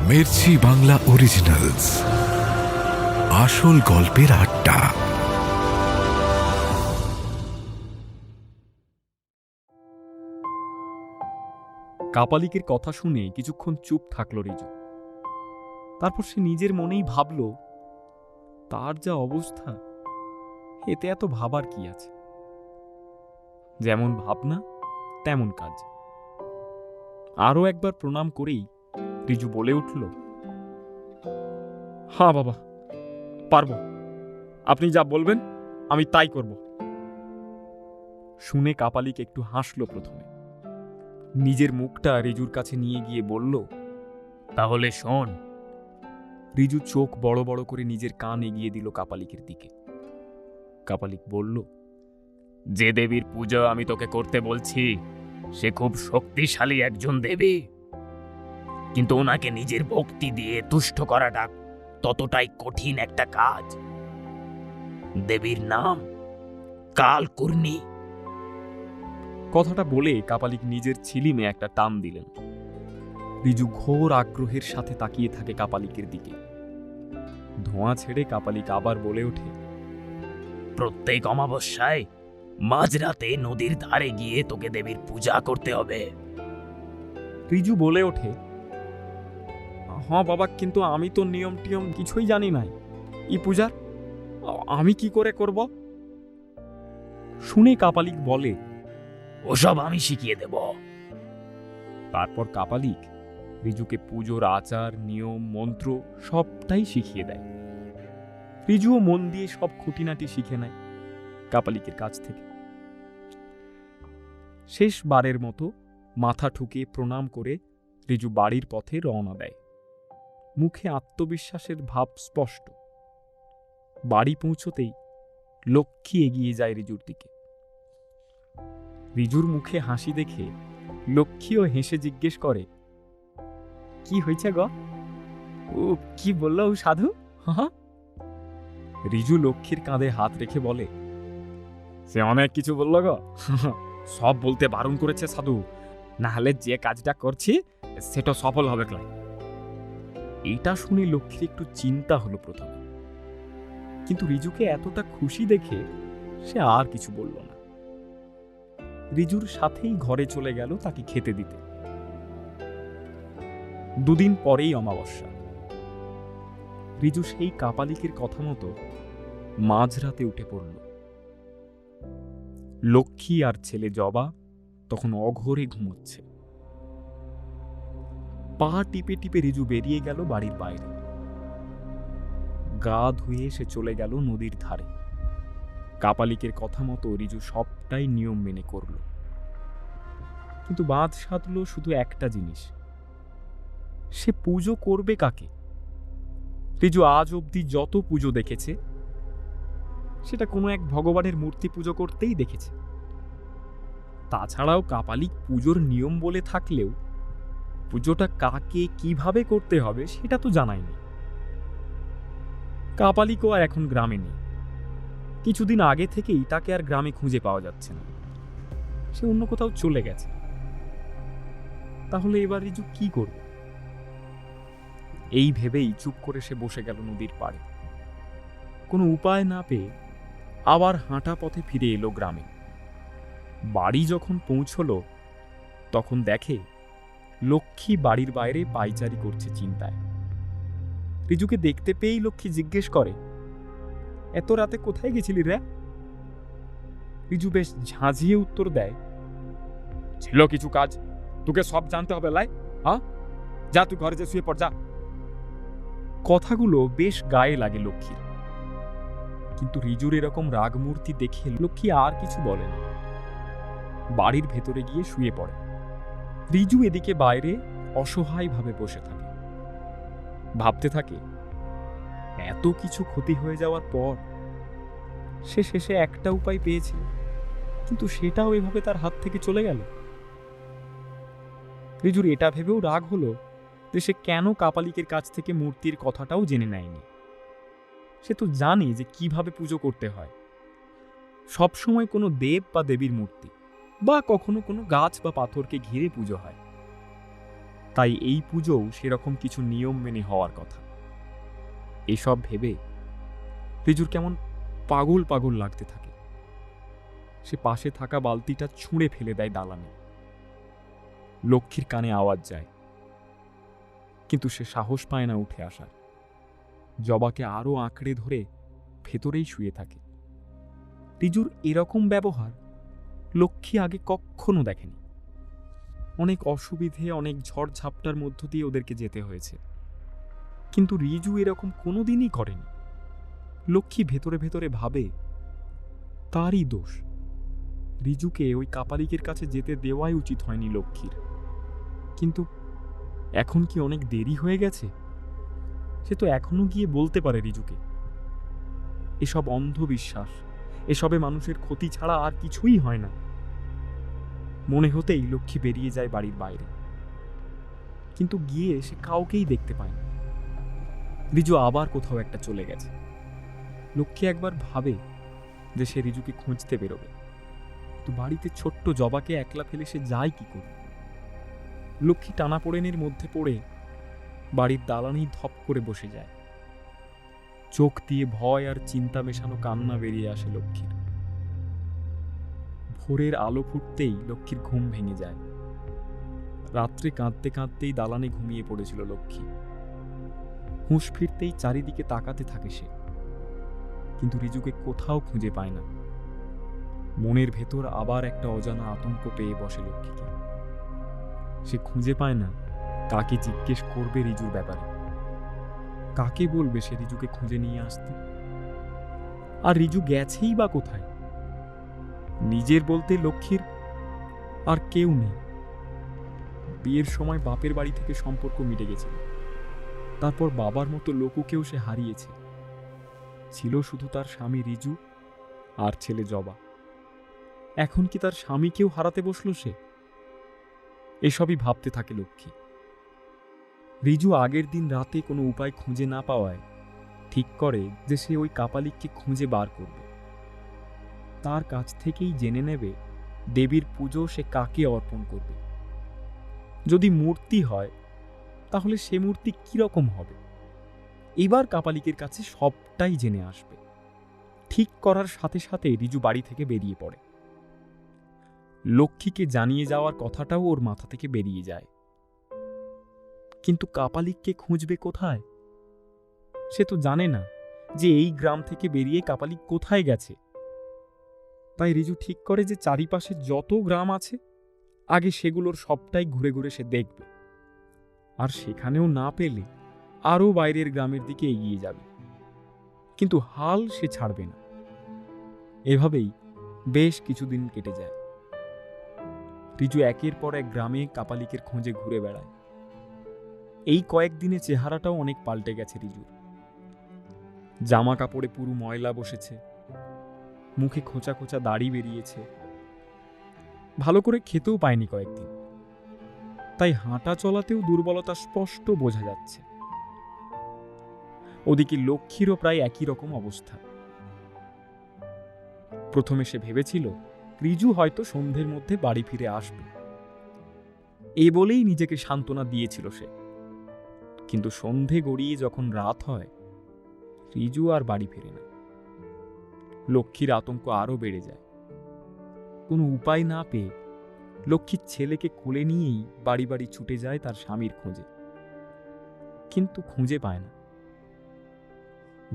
Mirchi Bangla originals, আসল গল্পের আড্ডা। কাপালিকের কথা শুনে কিছুক্ষণ চুপ থাকল রিজু। তারপর সে নিজের মনেই ভাবল, তার যা অবস্থা, এতে এত ভাবার কি আছে? যেমন ভাবনা তেমন কাজ। আরও একবার প্রণাম করেই রিজু বলে উঠল, হ্যাঁ বাবা, পারবো। আপনি যা বলবেন আমি তাই করব। শুনে কাপালিক একটু হাসল প্রথমে, নিজের মুখটা রিজুর কাছে নিয়ে গিয়ে বলল, তাহলে শোন। রিজু চোখ বড় বড় করে নিজের কান এগিয়ে দিল কাপালিকের দিকে। কাপালিক বলল, যে দেবীর পূজা আমি তোকে করতে বলছি সে খুব শক্তিশালী একজন দেবী, কিন্তু ওনাকে নিজের ভক্তি দিয়ে তুষ্ট করাটা ততটাই কঠিন একটা কাজ। দেবীর নাম কালকুর্ণী। কথাটা বলে কাপালিক নিজের ছিলিমে একটা টান দিলেন। রিজু ঘোর আগ্রহের সাথে তাকিয়ে থাকে কাপালিকের দিকে। ধোঁয়া ছেড়ে কাপালিক আবার বলে ওঠে, প্রত্যেক অমাবস্যায় মাঝরাতে নদীর ধারে গিয়ে তোকে দেবীর পূজা করতে হবে। রিজু বলে ওঠে, হ্যাঁ বাবা, কিন্তু আমি তো নিয়ম টিয়ম কিছুই জানি নাই এই পূজার, আমি কি করে করব? শুনে কাপালিক বলে, ওসব আমি শিখিয়ে দেব। তারপর কাপালিক রিজুকে পুজোর আচার নিয়ম মন্ত্র সবটাই শিখিয়ে দেয়। রিজুও মন দিয়ে সব খুঁটিনাটি শিখে নেয় কাপালিকের কাছ থেকে। শেষবারের মতো মাথা ঠুকে প্রণাম করে রিজু বাড়ির পথে রওনা দেয়। মুখে আত্মবিশ্বাসের ভাব স্পষ্ট। বাড়ি পৌঁছতেই লক্ষ্মী এগিয়ে যায় রিজুর দিকে। রিজুর মুখে হাসি দেখে লক্ষ্মীও হেসে জিজ্ঞেস করে, কি হয়েছে গো? ও কি বলল ও সাধু? হ্যাঁ। রিজু লক্ষ্মীর কাঁধে হাত রেখে বলে, সে অনেক কিছু বলল গো, সব বলতে বারণ করেছে সাধু, না হলে যে কাজটা করছি সেটা সফল হবে ক্লাই। এটা শুনে লক্ষ্মীর একটু চিন্তা হলো প্রথমে, কিন্তু রিজুকে এতটা খুশি দেখে সে আর কিছু বলল না। রিজুর সাথেই ঘরে চলে গেল তাকে খেতে দিতে। দুদিন পরেই অমাবস্যা। রিজু সেই কাপালিকের কথা মতো মাঝরাতে উঠে পড়ল। লক্ষ্মী আর ছেলে জবা তখন অঘোরে ঘুমোচ্ছে। পা টিপে টিপে রিজু বেরিয়ে গেল বাড়ির বাইরে। গা ধুয়ে সে চলে গেল নদীর ধারে। কাপালিকের কথা মতো রিজু সবটাই নিয়ম মেনে করল, কিন্তু বাঁধ সাধল শুধু একটা জিনিস, সে পুজো করবে কাকে? রিজু আজ অবধি যত পুজো দেখেছে সেটা কোনো এক ভগবানের মূর্তি পুজো করতেই দেখেছে। তাছাড়াও কাপালিক পুজোর নিয়ম বলে থাকলেও পুজোটা কাকে কিভাবে করতে হবে সেটা তো জানায়নি। কাপালিকও আর এখন গ্রামে নেই। কিছুদিন আগে থেকেই তাকে আর গ্রামে খুঁজে পাওয়া যাচ্ছে না, সে অন্য কোথাও চলে গেছে। তাহলে এবার রিজু কি করবে? এই ভেবেই চুপ করে সে বসে গেল নদীর পাড়ে। কোনো উপায় না পেয়ে আবার হাঁটা পথে ফিরে এলো গ্রামে। বাড়ি যখন পৌঁছল তখন দেখে লক্ষ্মী বাড়ির বাইরে পায়চারি করছে চিন্তায়। রিজুকে দেখতে পেয়েই লক্ষ্মী জিজ্ঞেস করে, এত রাতে কোথায় গেছিলি রে? রিজু বেশ ঝাঁঝিয়ে উত্তর দেয়, ছিল কিছু কাজ, তোকে সব জানতে হবে লাই। হ্যাঁ, যা তুই ঘরে যে শুয়ে পড় যা। কথাগুলো বেশ গায়ে লাগে লক্ষ্মীর, কিন্তু রিজুর এরকম রাগমূর্তি দেখে লক্ষ্মী আর কিছু বলে না। বাড়ির ভেতরে গিয়ে শুয়ে পড়ে। রিজু এদিকে বাইরে অসহায়ভাবে বসে থাকে, ভাবতে থাকে, এত কিছু ক্ষতি হয়ে যাওয়ার পর সে শেষে একটা উপায় পেয়েছে, কিন্তু সেটাও এভাবে তার হাত থেকে চলে গেল। রিজুর এটা ভেবেও রাগ হলো যে সে কেন কাপালিকের কাছ থেকে মূর্তির কথাটাও জেনে নেয়নি। সে তো জানে যে কিভাবে পুজো করতে হয়। সবসময় কোনো দেব বা দেবীর মূর্তি বা কখনো কোনো গাছ বা পাথরকে ঘিরে পুজো হয়। তাই এই পুজোও সেরকম কিছু নিয়ম মেনে হওয়ার কথা। এসব ভেবে রিজুর কেমন পাগল পাগল লাগতে থাকে। সে পাশে থাকা বালতিটা ছুঁড়ে ফেলে দেয় দালানে। লক্ষ্মীর কানে আওয়াজ যায়, কিন্তু সে সাহস পায় না উঠে আসার। জবাকে আরো আঁকড়ে ধরে ভেতরেই শুয়ে থাকে। রিজুর এরকম ব্যবহার লক্ষ্মী আগে কখনো দেখেনি। অনেক অসুবিধে, অনেক ঝড়ঝাপটার মধ্য দিয়ে ওদেরকে যেতে হয়েছে, কিন্তু রিজু এরকম কোনোদিনই করেনি। লক্ষ্মী ভেতরে ভেতরে ভাবে তারই দোষ। রিজুকে ওই কাপালিকের কাছে যেতে দেওয়াই উচিত হয়নি লক্ষ্মীর। কিন্তু এখন কি অনেক দেরি হয়ে গেছে? সে তো এখনো গিয়ে বলতে পারে রিজুকে। এসব অন্ধবিশ্বাস, এসবে মানুষের ক্ষতি ছাড়া আর কিছুই হয় না। মনে হতেই লক্ষ্মী বেরিয়ে যায় বাড়ির বাইরে, কিন্তু গিয়ে সে কাউকেই দেখতে পায় না। রিজু আবার কোথাও একটা চলে গেছে। লক্ষ্মী একবার ভাবে যে সে রিজুকে খুঁজতে বেরোবে, তো বাড়িতে ছোট্ট জবাকে একলা ফেলে সে যায় কি করে? লক্ষ্মী টানাপোড়েনের মধ্যে পড়ে বাড়ির দালানেই ধপ করে বসে যায়। চোখ দিয়ে ভয় আর চিন্তা মেশানো কান্না বেরিয়ে আসে লক্ষ্মীর। ভোরের আলো ফুটতেই লক্ষ্মীর ঘুম ভেঙে যায়। রাত্রে কাঁদতে কাঁদতেই দালানে ঘুমিয়ে পড়েছিল লক্ষ্মী। হুঁশ ফিরতেই চারিদিকে তাকাতে থাকে সে, কিন্তু রিজুকে কোথাও খুঁজে পায় না। মনের ভেতর আবার একটা অজানা আতঙ্ক পেয়ে বসে লক্ষ্মীকে। সে খুঁজে পায় না কাকে জিজ্ঞেস করবে রিজুর ব্যাপারে। কাকে বলবে সে রিজুকে খুঁজে নিয়ে আসতে? আর রিজু গেছেই বা কোথায়? নিজের বলতে লক্ষ্মীর আর কেউ নেই। বিয়ের সময় বাপের বাড়ি থেকে সম্পর্ক মিটে গেছিল। তারপর বাবার মতো লোককেও সে হারিয়েছে। ছিল শুধু তার স্বামী রিজু আর ছেলে জবা। এখন কি তার স্বামীকেও হারাতে বসলো সে? এসবই ভাবতে থাকে লক্ষ্মী। রিজু আগের দিন রাতে কোনো উপায় খুঁজে না পাওয়ায় ঠিক করে যে সে ওই কাপালিককে খুঁজে বার করবে। তার কাছ থেকেই জেনে নেবে দেবীর পুজো সে কাকে অর্পণ করবে। যদি মূর্তি হয় তাহলে সে মূর্তি কিরকম হবে। এবার কাপালিকের কাছে সবটাই জেনে আসবে। ঠিক করার সাথে সাথে রিজু বাড়ি থেকে বেরিয়ে পড়ে। লক্ষ্মীকে জানিয়ে যাওয়ার কথাটাও ওর মাথা থেকে বেরিয়ে যায়। কিন্তু কাপালিককে খুঁজবে কোথায়? সে তো জানে না যে এই গ্রাম থেকে বেরিয়ে কাপালিক কোথায় গেছে। তাই রিজু ঠিক করে যে চারিপাশে যত গ্রাম আছে আগে সেগুলোর সবটাই ঘুরে ঘুরে সে দেখবে, আর সেখানেও না পেলে আরও বাইরের গ্রামের দিকে এগিয়ে যাবে। কিন্তু হাল সে ছাড়বে না। এভাবেই বেশ কিছুদিন কেটে যায়। রিজু একের পর এক গ্রামে কাপালিকের খোঁজে ঘুরে বেড়ায়। এই কয়েকদিনে চেহারাটাও অনেক পাল্টে গেছে রিজুর। জামা কাপড়ে পুরো ময়লা বসেছে, মুখে খোঁচা খোঁচা দাড়ি বেরিয়েছে, ভালো করে খেতেও পায়নি কয়েকদিন। তাই হাঁটা চলাতেও দুর্বলতা স্পষ্ট বোঝা যাচ্ছে। ওদিকে লক্ষ্মীরও প্রায় একই রকম অবস্থা। প্রথমে সে ভেবেছিল রিজু হয়তো সন্ধ্যের মধ্যে বাড়ি ফিরে আসবে, এ বলেই নিজেকে সান্ত্বনা দিয়েছিল সে। কিন্তু সন্ধে গড়িয়ে যখন রাত হয়, রিজু আর বাড়ি ফিরে না। লক্ষ্মীর আতঙ্ক আরো বেড়ে যায়। কোনো উপায় না পেয়ে লক্ষ্মীর ছেলেকে কোলে নিয়েই বাড়ি বাড়ি ছুটে যায় তার স্বামীর খোঁজে, কিন্তু খুঁজে পায় না।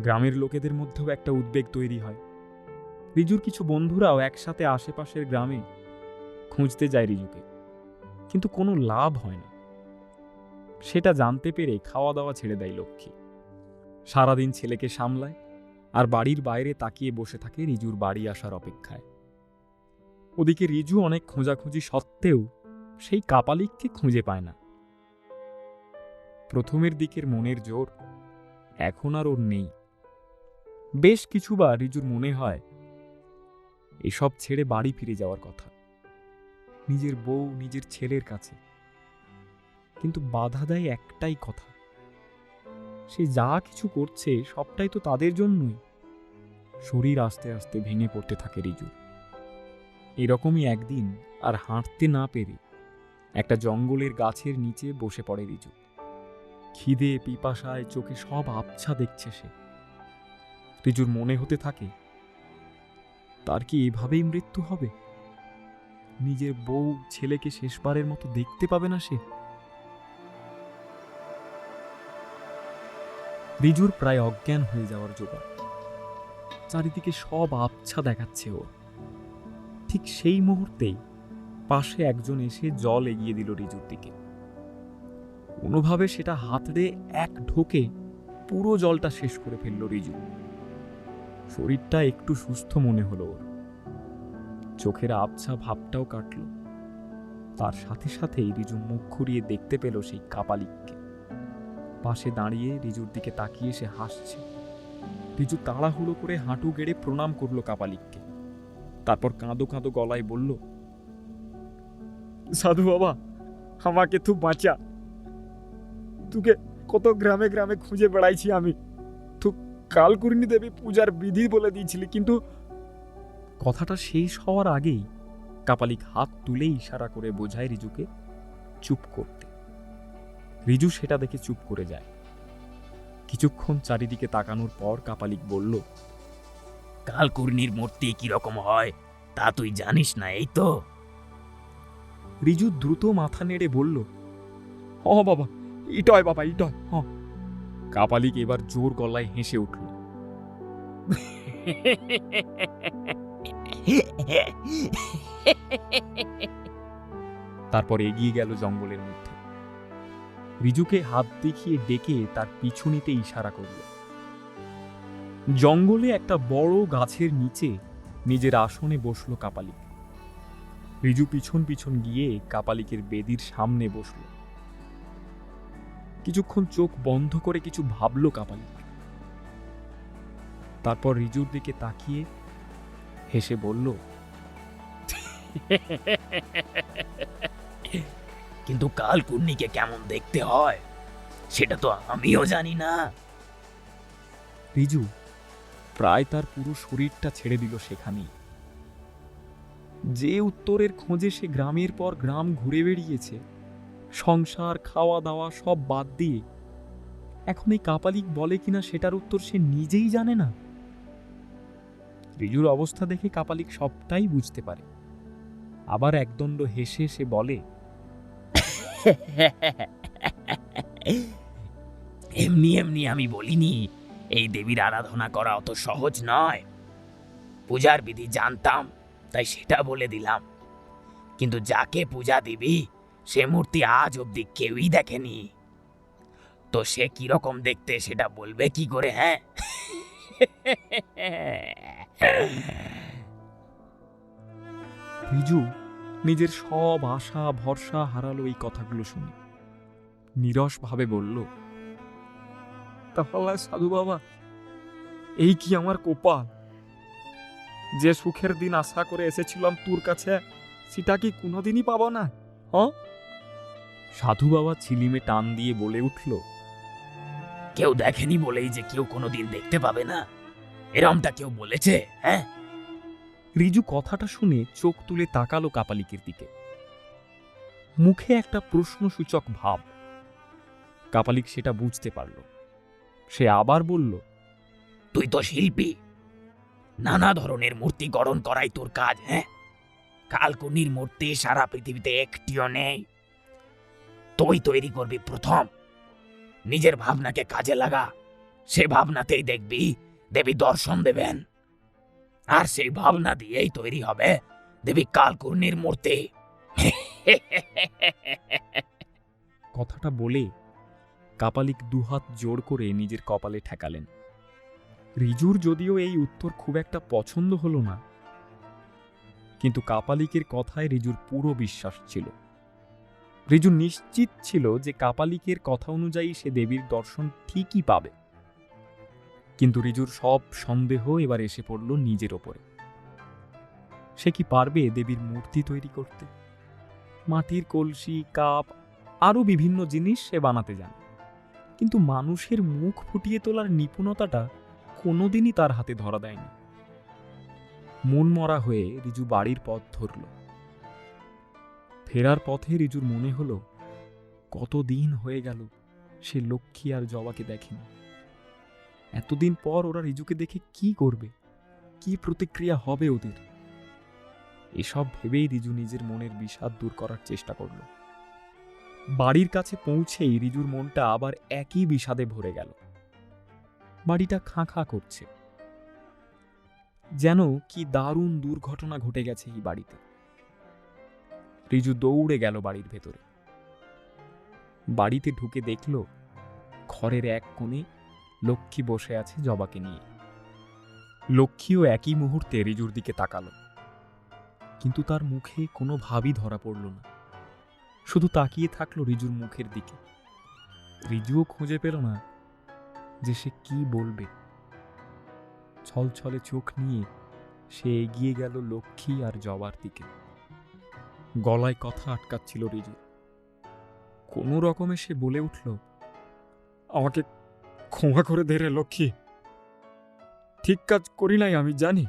গ্রামের লোকেদের মধ্যেও একটা উদ্বেগ তৈরি হয়। রিজুর কিছু বন্ধুরাও একসাথে আশেপাশের গ্রামে খুঁজতে যায় রিজুকে, কিন্তু কোনো লাভ হয় না। সেটা জানতে পেরে খাওয়া দাওয়া ছেড়ে দেয় লক্ষ্মী। সারাদিন ছেলেকে সামলায় আর বাড়ির বাইরে তাকিয়ে বসে থাকে রিজুর বাড়ি আসার অপেক্ষায়। ওদিকে রিজু অনেক খোঁজাখুঁজি সত্ত্বেও সেই কাপালিককে খুঁজে পায় না। প্রথমের দিকের মনের জোর এখন আর ওর নেই। বেশ কিছুবার রিজুর মনে হয় এসব ছেড়ে বাড়ি ফিরে যাওয়ার কথা, নিজের বউ নিজের ছেলের কাছে। কিন্তু বাধা দেয় একটাই কথা, সে যা কিছু করছে সবটাই তো তাদের জন্যই। শরীর আস্তে আস্তে ভেঙে পড়তে থাকে রিজুর। এরকমই একদিন আর হাঁটতে না পেরে একটা জঙ্গলের গাছের নিচে বসে পড়ে রিজু। খিদে পিপাসায় চোখে সব আবছা দেখছে সে। রিজুর মনে হতে থাকে, তার কি এভাবেই মৃত্যু হবে? নিজের বউ ছেলেকে শেষবারের মতো দেখতে পাবে না সে? রিজুর প্রায় অজ্ঞান হয়ে যাওয়ার জোগাড়। চারিদিকে সব আবছা দেখাচ্ছে ওর। ঠিক সেই মুহূর্তেই পাশে একজন এসে জল এগিয়ে দিল রিজুর দিকে। কোনোভাবে সেটা হাতড়ে এক ঢোকে পুরো জলটা শেষ করে ফেলল রিজু। শরীরটা একটু সুস্থ মনে হলো ওর। চোখের আবছা ভাবটাও কাটল। তার সাথে সাথেই রিজু মুখ ঘুরিয়ে দেখতে পেল সেই কাপালিককে। পাশে দাঁড়িয়ে রিজুর দিকে তাকিয়ে সে হাসছে। রিজু তাড়াহুড়ো করে হাঁটু গেড়ে প্রণাম করলো কাপালিককে। তারপর কাঁদো কাঁদো গলায় বলল, সাধু বাবা, আমাকে তুই বাঁচা। তোকে কত গ্রামে গ্রামে খুঁজে বেড়াইছি আমি। তুই কালকুর্ণী দেবী পূজার বিধি বলে দিয়েছিলি, কিন্তু কথাটা শেষ হওয়ার আগেই কাপালিক হাত তুলে ইশারা করে বোঝায় রিজুকে চুপ করতে। রিজু সেটা দেখে চুপ করে যায়। কিছুক্ষণ চারিদিকে তাকানোর পর কাপালিক বলল, কালকুর্ণীর মূর্তি কিরকম হয় তা তুই জানিস না, এই তো? রিজু দ্রুত মাথা নেড়ে বলল, হ বাবা, ইটয় বাবা, ইটয়। হ। কাপালিক এবার জোর গলায় হেসে উঠল। তারপর এগিয়ে গেল জঙ্গলের মধ্যে। রিজুকে হাত দেখিয়ে ডেকে তার পিছু নিতে ইশারা করল। জঙ্গলে একটা বড় গাছের নিচে নিজের আসনে বসল কাপালিক। রিজু পিছন পিছন গিয়ে কাপালিকের বেদির সামনে বসল। কিছুক্ষণ চোখ বন্ধ করে কিছু ভাবল কাপালিক। তারপর রিজুর দিকে তাকিয়ে হেসে বলল, কিন্তু কালকুর্ণীকে কেমন দেখতে হয় সেটা তো আমিও জানি না। রিজু প্রায় তার পুরো শরীরটা ছেড়ে দিল সেখানেই। যে উত্তরের খোঁজে সে গ্রামের পর গ্রাম ঘুরে বেরিয়েছে, সংসার খাওয়া দাওয়া সব বাদ দিয়ে, এখন এই কাপালিক বলে কিনা সেটার উত্তর সে নিজেই জানে না। রিজুর অবস্থা দেখে কাপালিক সবটাই বুঝতে পারে। আবার একদণ্ড হেসে সে বলে, এমনি এমনি আমি বলিনি এই দেবীর আরাধনা করা অত সহজ নয়। পূজার বিধি জানতাম তাই সেটা বলে দিলাম, কিন্তু যাকে পূজা দিবি সে মূর্তি আজ অব্দি কেউই দেখেনি। তো সে কিরকম দেখতে সেটা বলবে কি করে? হ্যাঁ, রিজু নিজের সব আশা ভরসা হারালো এই কথাগুলো শুনে। নীরস ভাবে বলল, তাহলে সাধু বাবা, এই কি আমার কপাল? যে সুখের দিন আশা করে এসেছিলাম তোর কাছে, সেটা কি কোনোদিনই পাবো না? সাধু বাবা ছিলিমে টান দিয়ে বলে উঠল, কেউ দেখেনি বলেই যে কেউ কোনোদিন দেখতে পাবে না, এরমটা কেউ বলেছে? হ্যাঁ। রিজু কথাটা শুনে চোখ তুলে তাকালো কাপালিকের দিকে। মুখে একটা প্রশ্নসূচক ভাব। কাপালিক সেটা বুঝতে পারল। সে আবার বলল, তুই তো শিল্পী, নানা ধরনের মূর্তি গড়ন করাই তোর কাজ। হ্যাঁ, কালকুর্ণীর মূর্তি সারা পৃথিবীতে একটিও নেই। তুই তৈরি করবি প্রথম। নিজের ভাবনাকে কাজে লাগা, সে ভাবনাতেই দেখবি দেবী দর্শন দেবেন, আর সেই ভাবনা দিয়েই তৈরি হবে দেবী কালকুর্ণীর মূর্তি। কথাটা বলে কাপালিক দুহাত জোড় করে নিজের কপালে ঠেকালেন। রিজুর যদিও এই উত্তর খুব একটা পছন্দ হলো না, কিন্তু কাপালিকের কথায় রিজুর পুরো বিশ্বাস ছিল। রিজু নিশ্চিত ছিল যে কাপালিকের কথা অনুযায়ী সে দেবীর দর্শন ঠিকই পাবে। কিন্তু রিজুর সব সন্দেহ এবার এসে পড়ল নিজের ওপরে। সে কি পারবে দেবীর মূর্তি তৈরি করতে? মাটির কলসি, কাপ, আরও বিভিন্ন জিনিস সে বানাতে জানে, কিন্তু মানুষের মুখ ফুটিয়ে তোলার নিপুণতাটা কোনোদিনই তার হাতে ধরা দেয়নি। মনমরা হয়ে রিজু বাড়ির পথ ধরল। ফেরার পথে রিজুর মনে হলো কতদিন হয়ে গেল সে লক্ষ্মী আর জবাকে দেখেনি। এতদিন পর ওরা রিজুকে দেখে কি করবে, কি প্রতিক্রিয়া হবে ওদের। এসব ভেবেই রিজু নিজের মনের বিষাদ দূর করার চেষ্টা করল। বাড়ির কাছে পৌঁছেই রিজুর মনটা আবার একই বিষাদে ভরে গেল। বাড়িটা খাঁ খাঁ করছে, যেন কি দারুণ দুর্ঘটনা ঘটে গেছে এই বাড়িতে। রিজু দৌড়ে গেল বাড়ির ভেতরে। বাড়িতে ঢুকে দেখল ঘরের এক কোণে লক্ষ্মী বসে আছে জবাকে নিয়ে। লক্ষ্মীও একই মুহূর্তে রিজুর দিকে তাকালো, কিন্তু তার মুখে কোনো ভাবই ধরা পড়ল না। শুধু তাকিয়ে থাকলো রিজুর মুখের দিকে। রিজুও খুঁজে পেল না যে সে কি বলবে। ছলছলে চোখ নিয়ে সে এগিয়ে গেল লক্ষ্মী আর জবার দিকে। গলায় কথা আটকাচ্ছিল রিজু। কোনো রকমে সে বলে উঠল, আমাকে ক্ষমা করে দে রে লক্ষ্মী, ঠিক কাজ করি নাই আমি জানি।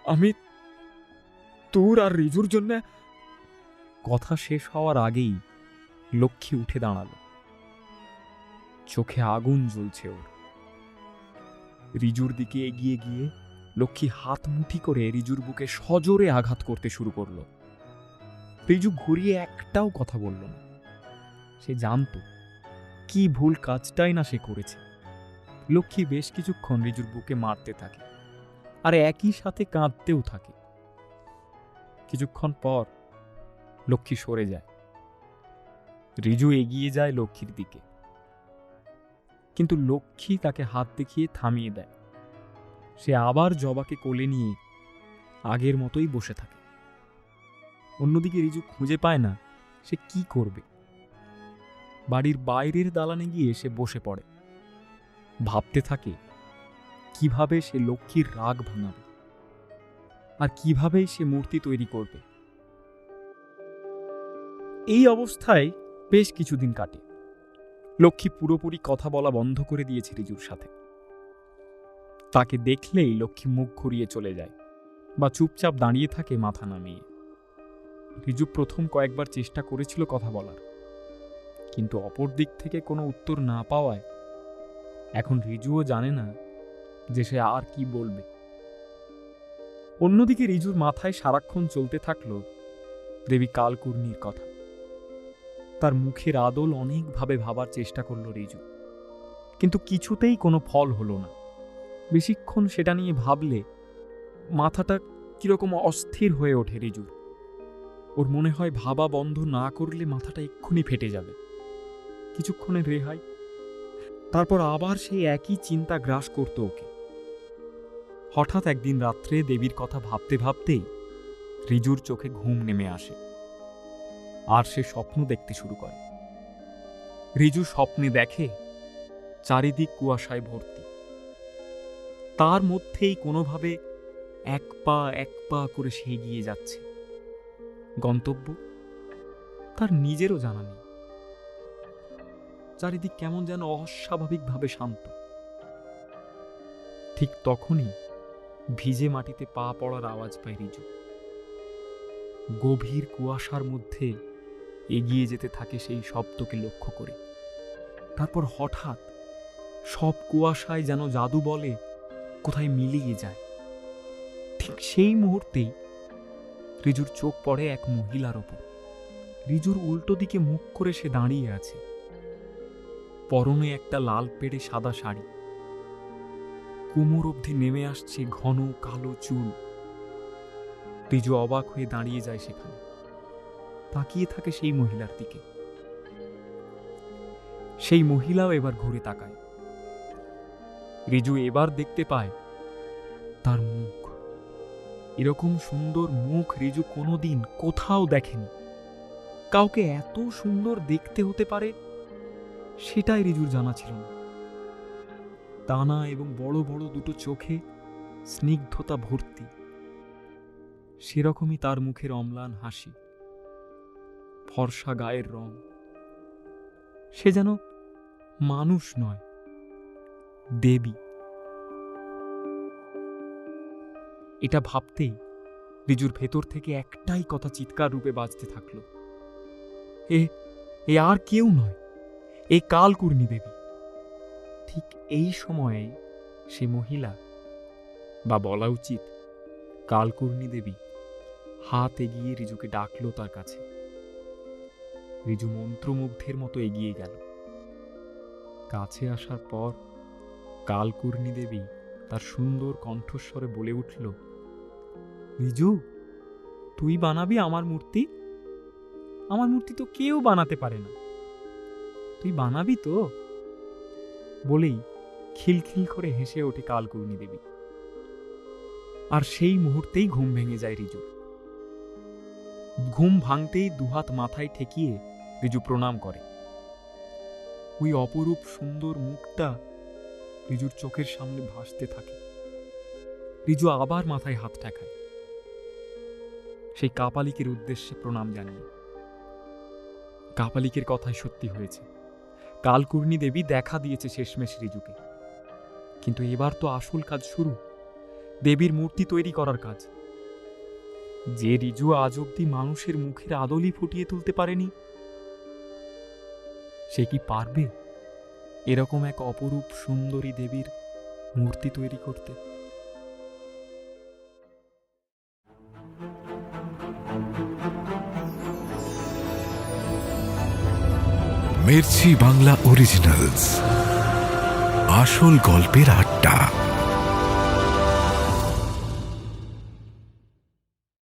আমি তোর আর রিজুর জন্য। কথা শেষ হওয়ার আগেই লক্ষ্মী উঠে দাঁড়ালো, চোখে আগুন জ্বলছে ওর। রিজুর দিকে এগিয়ে গিয়ে লক্ষ্মী হাত মুঠি করে রিজুর বুকে সজোরে আঘাত করতে শুরু করলো। রিজু ঘুরিয়ে একটাও কথা বলল না। সে জানত কি ভুল কাজটাই না সে করেছে। লক্ষ্মী বেশ কিছুক্ষণ রিজুর বুকে মারতে থাকে, আর একই সাথে কাঁদতেও থাকে। কিছুক্ষণ পর লক্ষ্মী সরে যায়। রিজু এগিয়ে যায় লক্ষ্মীর দিকে, কিন্তু লক্ষ্মী তাকে হাত দেখিয়ে থামিয়ে দেয়। সে আবার জবাকে কোলে নিয়ে আগের মতোই বসে থাকে। অন্যদিকে রিজু খুঁজে পায় না সে কি করবে। বাড়ির বাইরের দালানে গিয়ে সে বসে পড়ে, ভাবতে থাকে কিভাবে সে লক্ষ্মীর রাগ ভাঙাবে আর কিভাবেই সে মূর্তি তৈরি করবে। এই অবস্থায় বেশ কিছুদিন কাটে। লক্ষ্মী পুরোপুরি কথা বলা বন্ধ করে দিয়েছে রিজুর সাথে। তাকে দেখলেই লক্ষ্মী মুখ ঘুরিয়ে চলে যায় বা চুপচাপ দাঁড়িয়ে থাকে মাথা নামিয়ে। রিজু প্রথম কয়েকবার চেষ্টা করেছিল কথা বলার, কিন্তু অপর দিক থেকে কোনো উত্তর না পাওয়ায় এখন রিজুও জানে না যে সে আর কি বলবে। অন্যদিকে রিজুর মাথায় সারাক্ষণ চলতে থাকলো দেবী কালকুর্নির কথা। তার মুখের আদল অনেকভাবে ভাবার চেষ্টা করল রিজু, কিন্তু কিছুতেই কোনো ফল হলো না। বেশিক্ষণ সেটা নিয়ে ভাবলে মাথাটা কিরকম অস্থির হয়ে ওঠে রিজুর। ওর মনে হয় ভাবা বন্ধ না করলে মাথাটা এক্ষুনি ফেটে যাবে। কিছুক্ষণের রেহাই, তারপর আবার সেই একই চিন্তা গ্রাস করত ওকে। হঠাৎ একদিন রাত্রে দেবীর কথা ভাবতে ভাবতেই রিজুর চোখে ঘুম নেমে আসে, আর সে স্বপ্ন দেখতে শুরু করে। রিজু স্বপ্নে দেখে চারিদিক কুয়াশায় ভর্তি। তার মধ্যেই কোনোভাবে এক পা করে সে এগিয়ে যাচ্ছে। গন্তব্য তার নিজেরও জানা নেই। চারিদিক কেমন যেন অস্বাভাবিকভাবে শান্ত। ঠিক তখনই ভিজে মাটিতে পা পড়ার আওয়াজ পায় রিজু। গভীর কুয়াশার মধ্যে এগিয়ে যেতে থাকে সেই শব্দকে লক্ষ্য করে। তারপর হঠাৎ সব কুয়াশায় যেন জাদু বলে কোথায় মিলিয়ে যায়। ঠিক সেই মুহূর্তেই রিজুর চোখ পড়ে এক মহিলার ওপর। রিজুর উল্টো দিকে মুখ করে সে দাঁড়িয়ে আছে, পরনে একটা লাল পেড়ে সাদা শাড়ি, কোমর অবধি নেমে আসছে ঘন কালো চুল। রিজু অবাক হয়ে দাঁড়িয়ে যায় সেখানে, তাকিয়ে থাকে সেই মহিলার দিকে। সেই মহিলাও এবার ঘুরে তাকায়। রিজু এবার দেখতে পায় তার মুখ। এরকম সুন্দর মুখ রিজু কোনোদিন কোথাও দেখেনি। কাউকে এত সুন্দর দেখতে হতে পারে সেটাই রিজুর জানা ছিল না। টানা এবং বড় বড় দুটো চোখে স্নিগ্ধতা ভর্তি, সেরকমই তার মুখের অম্লান হাসি, ফর্সা গায়ের রং। সে যেন মানুষ নয়, দেবী। এটা ভাবতেই রিজুর ভেতর থেকে একটাই কথা চিৎকার রূপে বাজতে থাকলো, এ আর কেউ নয়, এ কালকুর্ণী দেবী। ঠিক এই সময়ে সে মহিলা, বা বলা উচিত কালকুর্ণী দেবী, হাত এগিয়ে রিজুকে ডাকলো তার কাছে। রিজু মন্ত্রমুগ্ধের মতো এগিয়ে গেল। কাছে আসার পর কালকুর্ণী দেবী তার সুন্দর কণ্ঠস্বরে বলে উঠল, রিজু, তুই বানাবি আমার মূর্তি? আমার মূর্তি তো কেউ বানাতে পারে না, তুই বানাবি তো? বলেই খিলখিল করে হেসে ওঠে কালকুর্ণী দেবী। আর সেই মুহূর্তেই ঘুম ভেঙে যায় রিজুর। ঘুম ভাঙতেই দুহাত মাথায় ঠেকিয়ে রিজু প্রণাম করে। ওই অপরূপ সুন্দর মুখটা রিজুর চোখের সামনে ভাসতে থাকে। রিজু আবার মাথায় হাত ঠেকায়, সেই কাপালিকের উদ্দেশ্যে প্রণাম জানিয়ে। কাপালিকের কথাই সত্যি হয়েছে, কালকুর্ণী দেবী দেখা দিয়েছে শেষমেশ রিজুকে। কিন্তু এবার তো আসল কাজ শুরু, দেবীর মূর্তি তৈরি করার কাজ। যে রিজু আজ অব্দি মানুষের মুখের আদলই ফুটিয়ে তুলতে পারেনি, সে কি পারবে এরকম এক অপরূপ সুন্দরী দেবীর মূর্তি তৈরি করতে? মির্চি বাংলা অরিজিনালস, আসল গল্পের আড্ডা।